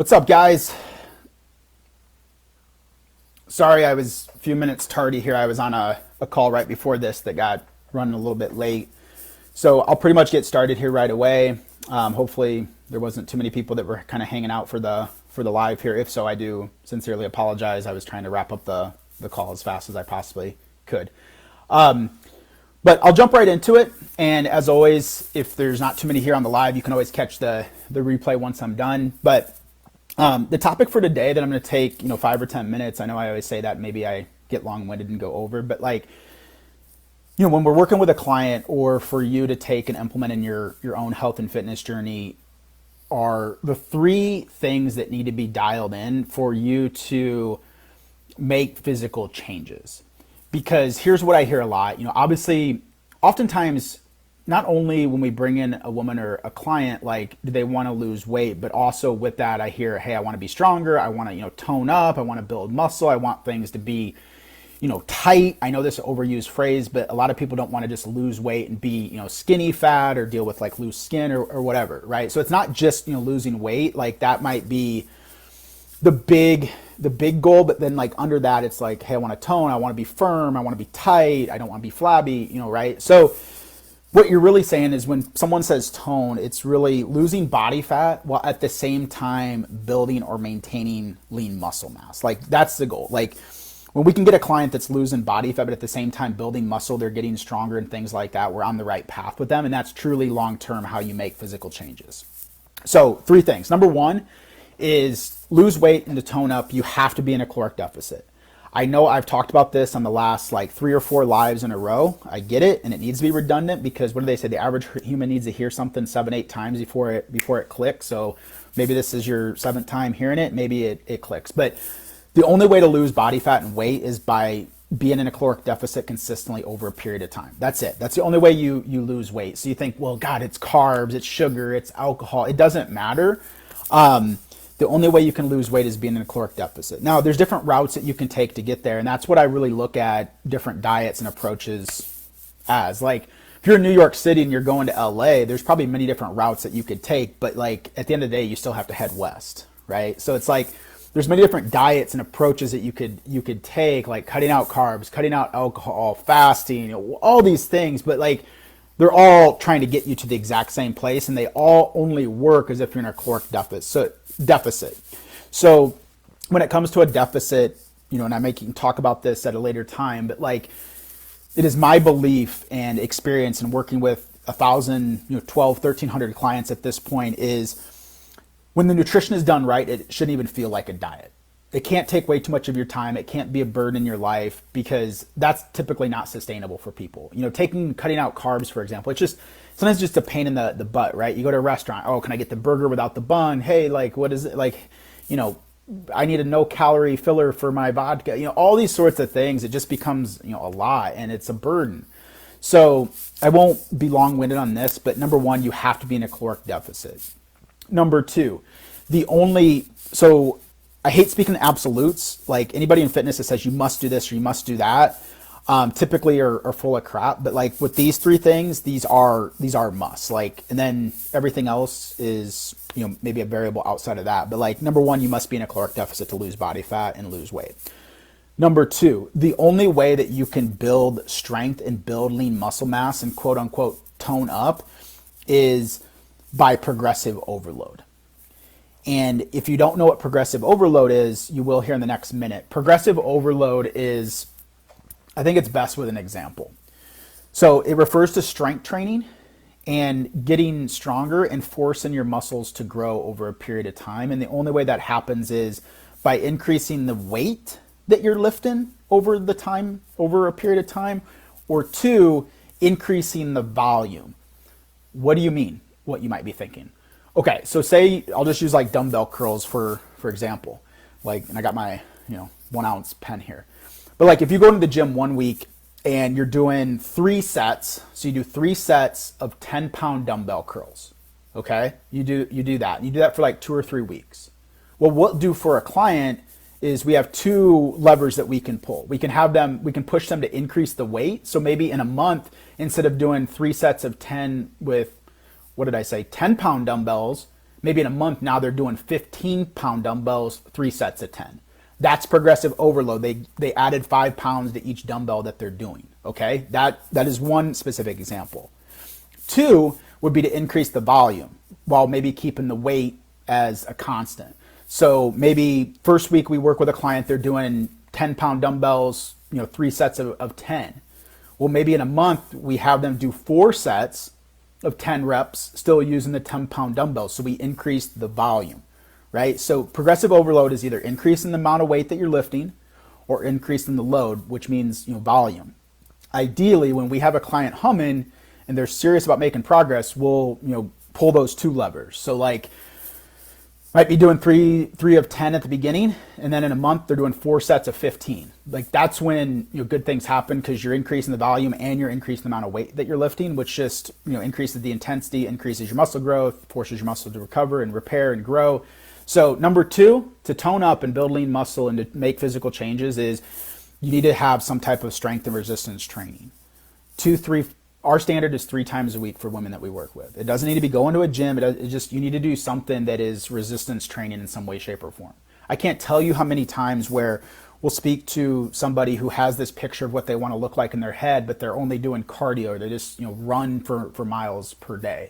What's up, guys? Sorry I was a few minutes tardy here. I was on a call right before this that got running a little bit late. So I'll pretty much get started here right away. Hopefully there wasn't too many people that were kind of hanging out for the live here. If so, I do sincerely apologize. I was trying to wrap up the call as fast as I possibly could. But I'll jump right into it. And as always, if there's not too many here on the live, you can always catch the replay once I'm done. But the topic for today that I'm going to take, 5 or 10 minutes. I know I always say that, maybe I get long-winded and go over, but when we're working with a client or for you to take and implement in your own health and fitness journey, are the three things that need to be dialed in for you to make physical changes. Because here's what I hear a lot, obviously, oftentimes, not only when we bring in a woman or a client, do they want to lose weight, but also with that, I hear, hey, I want to be stronger. I want to, tone up. I want to build muscle. I want things to be, tight. I know this is an overused phrase, but a lot of people don't want to just lose weight and be, skinny fat or deal with loose skin or whatever, right? So it's not just, losing weight. That might be the big goal, but then under that, it's hey, I want to tone. I want to be firm. I want to be tight. I don't want to be flabby, right? So what you're really saying is when someone says tone, it's really losing body fat while at the same time building or maintaining lean muscle mass. That's the goal. When we can get a client that's losing body fat, but at the same time building muscle, they're getting stronger and things like that, we're on the right path with them. And that's truly long-term how you make physical changes. So 3 things. Number 1 is lose weight and to tone up, you have to be in a caloric deficit. I know I've talked about this on the last 3 or 4 lives in a row. I get it, and it needs to be redundant because what do they say? The average human needs to hear something 7-8 times before it clicks. So maybe this is your 7th time hearing it. Maybe it clicks. But the only way to lose body fat and weight is by being in a caloric deficit consistently over a period of time. That's it. That's the only way you lose weight. So you think, well, God, it's carbs, it's sugar, it's alcohol. It doesn't matter. The only way you can lose weight is being in a caloric deficit. Now, there's different routes that you can take to get there, and that's what I really look at different diets and approaches as. If you're in New York City and you're going to LA, there's probably many different routes that you could take, but at the end of the day, you still have to head west, right? So it's there's many different diets and approaches that you could take, like cutting out carbs, cutting out alcohol, fasting, all these things, but they're all trying to get you to the exact same place, and they all only work as if you're in a caloric deficit. So when it comes to a deficit, and I can talk about this at a later time, but it is my belief and experience in working with 1,000, 1,200 clients at this point is when the nutrition is done right, it shouldn't even feel like a diet. It can't take way too much of your time. It can't be a burden in your life because that's typically not sustainable for people. Cutting out carbs, for example, it's sometimes just a pain in the butt, right? You go to a restaurant, oh, can I get the burger without the bun? Hey, what is it? I need a no calorie filler for my vodka. All these sorts of things. It just becomes, a lot and it's a burden. So I won't be long-winded on this, but number 1, you have to be in a caloric deficit. Number 2, so I hate speaking in absolutes. Anybody in fitness that says you must do this or you must do that, typically are full of crap. But with these 3 things, these are musts. And then everything else is maybe a variable outside of that. But number 1, you must be in a caloric deficit to lose body fat and lose weight. Number 2, the only way that you can build strength and build lean muscle mass and quote unquote tone up is by progressive overload. And if you don't know what progressive overload is, you will here in the next minute. Progressive overload is, I think it's best with an example. So it refers to strength training and getting stronger and forcing your muscles to grow over a period of time. And the only way that happens is by increasing the weight that you're lifting over a period of time, or 2, increasing the volume. What do you mean? What you might be thinking. Okay, so say I'll just use dumbbell curls for example. And I got my 1 ounce pen here. But if you go to the gym 1 week and you're doing 3 sets, so you do 3 sets of 10-pound dumbbell curls. Okay, you do that. You do that for 2 or 3 weeks. Well, what we'll do for a client is we have 2 levers that we can pull. We can push them to increase the weight. So maybe in a month, instead of doing 3 sets of 10 with, 10-pound dumbbells, Maybe in a month now they're doing 15-pound dumbbells, 3 sets of 10. That's progressive overload. They added 5 pounds to each dumbbell that they're doing. Okay, that is one specific example. 2 would be to increase the volume while maybe keeping the weight as a constant. So maybe first week we work with a client, they're doing 10-pound dumbbells, 3 sets of 10. Well, maybe in a month we have them do 4 sets of 10 reps, still using the 10-pound dumbbells. So we increase the volume, right? So progressive overload is either increasing the amount of weight that you're lifting or increasing the load, which means volume. Ideally, when we have a client humming and they're serious about making progress, we'll pull those 2 levers. So like might be doing three of 10 at the beginning, and then in a month they're doing 4 sets of 15. Like that's when good things happen, because you're increasing the volume and you're increasing the amount of weight that you're lifting, which just increases the intensity, increases your muscle growth, forces your muscle to recover and repair and grow. So number 2, to tone up and build lean muscle and to make physical changes, is you need to have some type of strength and resistance training. 2, 3. Our standard is 3 times a week for women that we work with. It doesn't need to be going to a gym. You need to do something that is resistance training in some way, shape, or form. I can't tell you how many times where we'll speak to somebody who has this picture of what they want to look like in their head, but they're only doing cardio, or they just run for miles per day,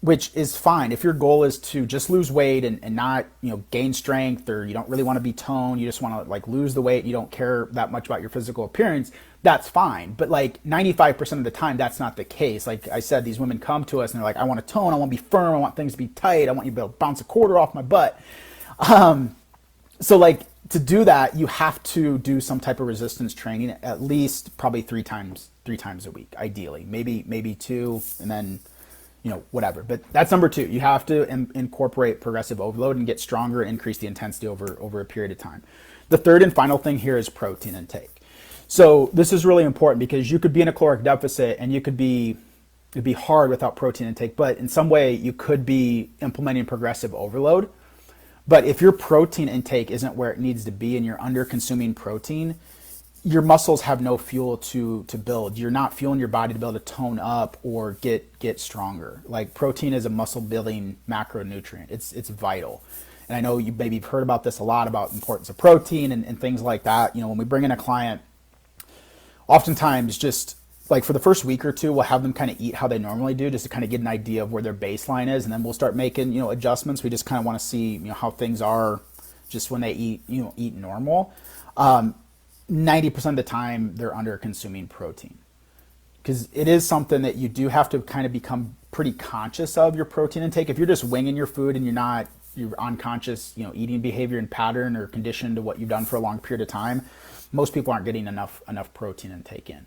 which is fine. If your goal is to just lose weight and not gain strength, or you don't really want to be toned, you just want to like lose the weight, you don't care that much about your physical appearance, that's fine. But like 95% of the time, that's not the case. Like I said, these women come to us and they're like, I want to tone, I want to be firm, I want things to be tight, I want you to be able to bounce a quarter off my butt. So like to do that, you have to do some type of resistance training, at least probably three times a week, ideally. Maybe 2, and then whatever. But that's number 2. You have to incorporate progressive overload and get stronger and increase the intensity over a period of time. The third and final thing here is protein intake. So this is really important, because you could be in a caloric deficit and it'd be hard without protein intake, but in some way you could be implementing progressive overload. But if your protein intake isn't where it needs to be and you're under consuming protein, your muscles have no fuel to build. You're not fueling your body to be able to tone up or get stronger. Like protein is a muscle building macronutrient. It's vital. And I know you maybe have heard about this a lot, about the importance of protein and things like that. When we bring in a client, oftentimes just like for the first week or 2, we'll have them kind of eat how they normally do, just to kind of get an idea of where their baseline is. And then we'll start making, adjustments. We just kind of want to see, how things are just when they eat normal. 90% of the time they're under consuming protein, because it is something that you do have to kind of become pretty conscious of your protein intake. If you're just winging your food and you're unconscious, eating behavior and pattern or conditioned to what you've done for a long period of time, most people aren't getting enough protein intake in.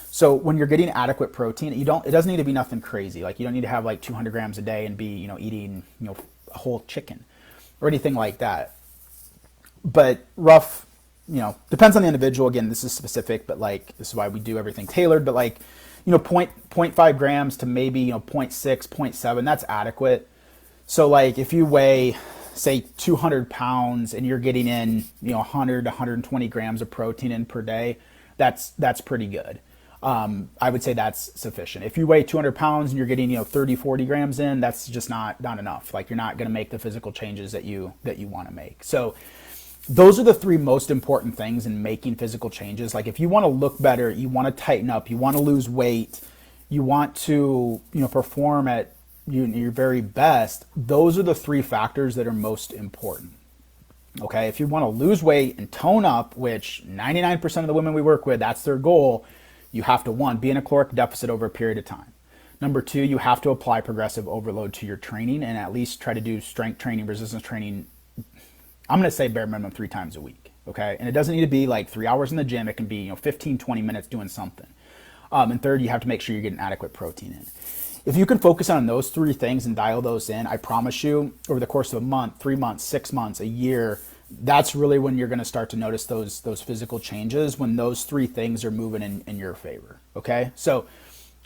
So when you're getting adequate protein, it doesn't need to be nothing crazy. Like you don't need to have like 200 grams a day and be, eating, a whole chicken or anything like that. But rough, depends on the individual. Again, this is specific, but like, this is why we do everything tailored, but like, 0.5 grams to maybe, 0.6, 0.7, that's adequate. So like if you weigh, say 200 pounds and you're getting in, 100 to 120 grams of protein in per day, that's pretty good. I would say that's sufficient. If you weigh 200 pounds and you're getting, 30, 40 grams in, that's just not enough. Like you're not going to make the physical changes that you want to make. So those are the 3 most important things in making physical changes. Like if you want to look better, you want to tighten up, you want to lose weight, you want to, perform at your very best, those are the 3 factors that are most important. Okay, if you want to lose weight and tone up, which 99% of the women we work with, that's their goal, you have to, 1, be in a caloric deficit over a period of time. Number 2, you have to apply progressive overload to your training and at least try to do strength training, resistance training, I'm going to say bare minimum 3 times a week. Okay, and it doesn't need to be like 3 hours in the gym. It can be 15, 20 minutes doing something. And third, you have to make sure you're getting adequate protein in. If you can focus on those 3 things and dial those in, I promise you, over the course of a month, 3 months, 6 months, a year, that's really when you're going to start to notice those physical changes, when those 3 things are moving in your favor. Okay, so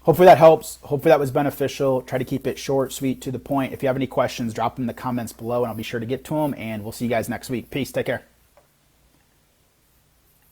hopefully that helps. Hopefully that was beneficial. Try to keep it short, sweet, to the point. If you have any questions, drop them in the comments below and I'll be sure to get to them, and we'll see you guys next week. Peace. Take care.